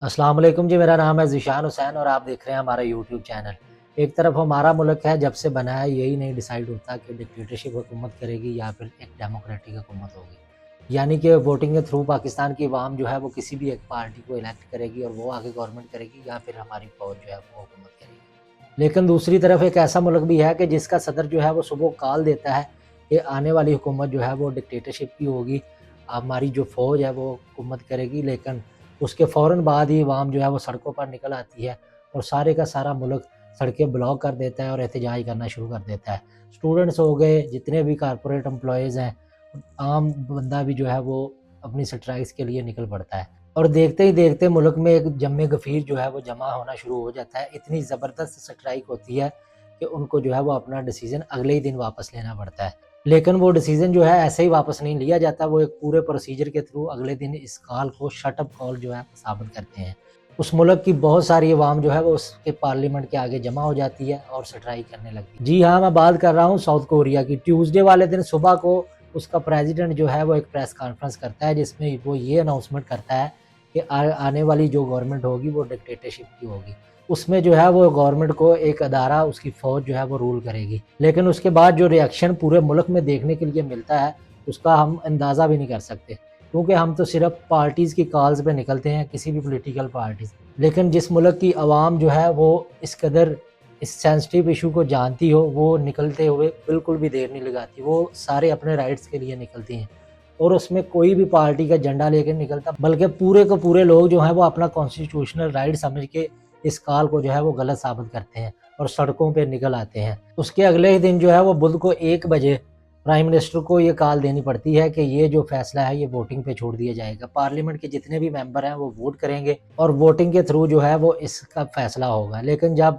السلام علیکم جی، میرا نام ہے ذیشان حسین اور آپ دیکھ رہے ہیں ہمارا یوٹیوب چینل۔ ایک طرف ہمارا ملک ہے، جب سے بنا ہے یہی نہیں ڈیسائیڈ ہوتا کہ ڈکٹیٹرشپ حکومت کرے گی یا پھر ایک ڈیموکریٹک حکومت ہوگی، یعنی کہ ووٹنگ کے تھرو پاکستان کی عوام جو ہے وہ کسی بھی ایک پارٹی کو الیکٹ کرے گی اور وہ آگے گورنمنٹ کرے گی، یا پھر ہماری فوج جو ہے وہ حکومت کرے گی۔ لیکن دوسری طرف ایک ایسا ملک بھی ہے کہ جس کا صدر جو ہے وہ صبح کال دیتا ہے کہ آنے والی حکومت جو ہے وہ ڈکٹیٹرشپ کی ہوگی، ہماری جو فوج ہے وہ حکومت کرے گی، لیکن اس کے فوراً بعد ہی عوام جو ہے وہ سڑکوں پر نکل آتی ہے اور سارے کا سارا ملک سڑکیں بلاک کر دیتا ہے اور احتجاج کرنا شروع کر دیتا ہے۔ اسٹوڈنٹس ہو گئے، جتنے بھی کارپوریٹ امپلائیز ہیں، عام بندہ بھی جو ہے وہ اپنی سٹرائکس کے لیے نکل پڑتا ہے، اور دیکھتے ہی دیکھتے ملک میں ایک جم غفیر جو ہے وہ جمع ہونا شروع ہو جاتا ہے۔ اتنی زبردست سٹرائک ہوتی ہے کہ ان کو جو ہے وہ اپنا ڈیسیژن اگلے ہی دن واپس لینا پڑتا ہے، لیکن وہ ڈیسیژن جو ہے ایسے ہی واپس نہیں لیا جاتا، وہ ایک پورے پروسیجر کے تھرو اگلے دن اس کال کو شٹ اپ کال جو ہے ثابت کرتے ہیں۔ اس ملک کی بہت ساری عوام جو ہے وہ اس کے پارلیمنٹ کے آگے جمع ہو جاتی ہے اور سٹرائک کرنے لگتی ہے۔ جی ہاں، میں بات کر رہا ہوں ساؤتھ کوریا کی۔ ٹیوزڈے والے دن صبح کو اس کا پریزیڈنٹ جو ہے وہ ایک پریس کانفرنس کرتا ہے، جس میں وہ یہ اناؤنسمنٹ کرتا ہے کہ آنے والی جو گورنمنٹ ہوگی وہ ڈکٹیٹرشپ کی ہوگی۔ اس میں جو ہے وہ گورنمنٹ کو ایک ادارہ، اس کی فوج جو ہے وہ رول کرے گی، لیکن اس کے بعد جو ری ایکشن پورے ملک میں دیکھنے کے لیے ملتا ہے اس کا ہم اندازہ بھی نہیں کر سکتے، کیونکہ ہم تو صرف پارٹیز کی کالز پہ نکلتے ہیں، کسی بھی پولیٹیکل پارٹیز، لیکن جس ملک کی عوام جو ہے وہ اس قدر اس سینسٹیو ایشو کو جانتی ہو، وہ نکلتے ہوئے بالکل بھی دیر نہیں لگاتی، وہ سارے اپنے رائٹس کے لیے نکلتی ہیں، اور اس میں کوئی بھی پارٹی کا جھنڈا لے کے نکلتا، بلکہ پورے کو پورے لوگ جو ہیں وہ اپنا کانسٹیٹیوشنل رائٹ سمجھ کے اس کال کو جو ہے وہ غلط ثابت کرتے ہیں اور سڑکوں پہ نکل آتے ہیں۔ اس کے اگلے ہی دن جو ہے وہ بدھ کو 1 بجے پرائم منسٹر کو یہ کال دینی پڑتی ہے کہ یہ جو فیصلہ ہے یہ ووٹنگ پہ چھوڑ دیا جائے گا۔ پارلیمنٹ کے جتنے بھی ممبر ہیں وہ ووٹ کریں گے اور ووٹنگ کے تھرو جو ہے وہ اس کا فیصلہ ہوگا، لیکن جب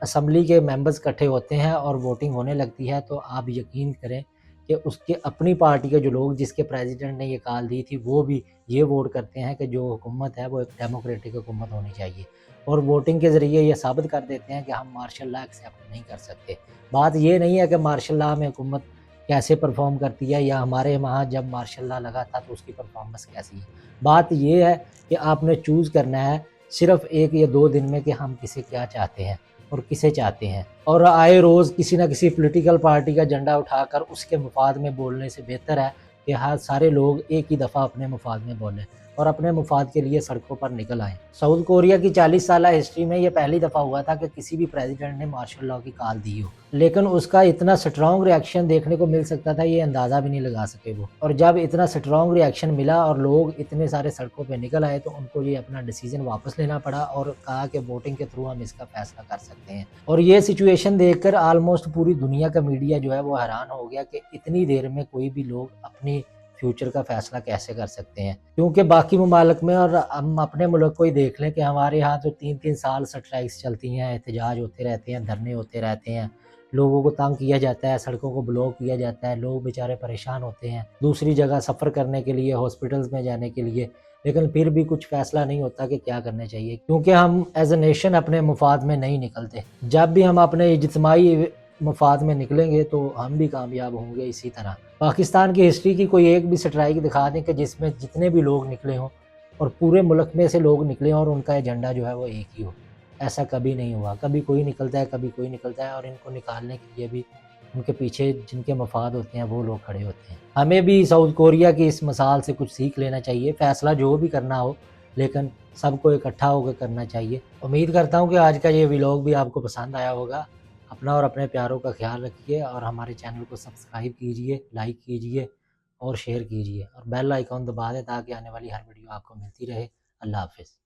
اسمبلی کے ممبرز اکٹھے ہوتے ہیں اور ووٹنگ ہونے لگتی ہے تو آپ یقین کریں کہ اس کے اپنی پارٹی کے جو لوگ، جس کے پریزیڈنٹ نے یہ کال دی تھی، وہ بھی یہ ووٹ کرتے ہیں کہ جو حکومت ہے وہ ایک ڈیموکریٹک حکومت ہونی چاہیے، اور ووٹنگ کے ذریعے یہ ثابت کر دیتے ہیں کہ ہم مارشل لا ایکسیپٹ نہیں کر سکتے۔ بات یہ نہیں ہے کہ مارشل لا میں حکومت کیسے پرفارم کرتی ہے، یا ہمارے وہاں جب مارشل لا لگا تھا تو اس کی پرفارمنس کیسی ہے۔ بات یہ ہے کہ آپ نے چوز کرنا ہے صرف 1 یا 2 دن میں کہ ہم کسے کیا چاہتے ہیں اور کسے چاہتے ہیں، اور آئے روز کسی نہ کسی پولیٹیکل پارٹی کا جھنڈا اٹھا کر اس کے مفاد میں بولنے سے بہتر ہے کہ ہر سارے لوگ ایک ہی دفعہ اپنے مفاد میں بولیں اور اپنے مفاد کے لیے سڑکوں پر نکل آئیں۔ ساؤتھ کوریا کی 40 سالہ ہسٹری میں یہ پہلی دفعہ ہوا تھا کہ کسی بھی پریزیڈنٹ نے مارشل لا کی کال دی ہو، لیکن اس کا اتنا سٹرونگ ری ایکشن دیکھنے کو مل سکتا تھا، یہ اندازہ بھی نہیں لگا سکے وہ، اور جب اتنا سٹرونگ ری ایکشن ملا اور لوگ اتنے سارے سڑکوں پہ نکل آئے تو ان کو یہ اپنا ڈیسیژن واپس لینا پڑا اور کہا کہ ووٹنگ کے تھرو ہم اس کا فیصلہ کر سکتے ہیں۔ اور یہ سچویشن دیکھ کر آلموسٹ پوری دنیا کا میڈیا جو ہے وہ حیران ہو گیا کہ اتنی دیر میں کوئی بھی لوگ اپنی فیوچر کا فیصلہ کیسے کر سکتے ہیں، کیونکہ باقی ممالک میں، اور ہم اپنے ملک کو ہی دیکھ لیں کہ ہمارے ہاں تو 3 سال سٹرائکس چلتی ہیں، احتجاج ہوتے رہتے ہیں، دھرنے ہوتے رہتے ہیں، لوگوں کو تنگ کیا جاتا ہے، سڑکوں کو بلاک کیا جاتا ہے، لوگ بیچارے پریشان ہوتے ہیں دوسری جگہ سفر کرنے کے لیے، ہاسپٹلز میں جانے کے لیے، لیکن پھر بھی کچھ فیصلہ نہیں ہوتا کہ کیا کرنا چاہیے، کیونکہ ہم ایز اے نیشن اپنے مفاد میں نہیں نکلتے۔ جب بھی ہم اپنے اجتماعی مفاد میں نکلیں گے تو ہم بھی کامیاب ہوں گے۔ اسی طرح پاکستان کی ہسٹری کی کوئی ایک بھی سٹرائک دکھا دیں کہ جس میں جتنے بھی لوگ نکلے ہوں اور پورے ملک میں سے لوگ نکلے ہوں اور ان کا ایجنڈا جو ہے وہ ایک ہی ہو، ایسا کبھی نہیں ہوا۔ کبھی کوئی نکلتا ہے، کبھی کوئی نکلتا ہے، اور ان کو نکالنے کے لیے بھی ان کے پیچھے جن کے مفاد ہوتے ہیں وہ لوگ کھڑے ہوتے ہیں۔ ہمیں بھی ساؤتھ کوریا کی اس مثال سے کچھ سیکھ لینا چاہیے، فیصلہ جو بھی کرنا ہو لیکن سب کو اکٹھا ہو کے کرنا چاہیے۔ امید کرتا ہوں کہ آج کا یہ ولاگ بھی آپ کو پسند آیا ہوگا۔ اپنا اور اپنے پیاروں کا خیال رکھیے، اور ہمارے چینل کو سبسکرائب کیجیے، لائک کیجیے اور شیئر کیجیے، اور بیل آئیکن دبا دیں تاکہ آنے والی ہر ویڈیو آپ کو ملتی رہے۔ اللہ حافظ۔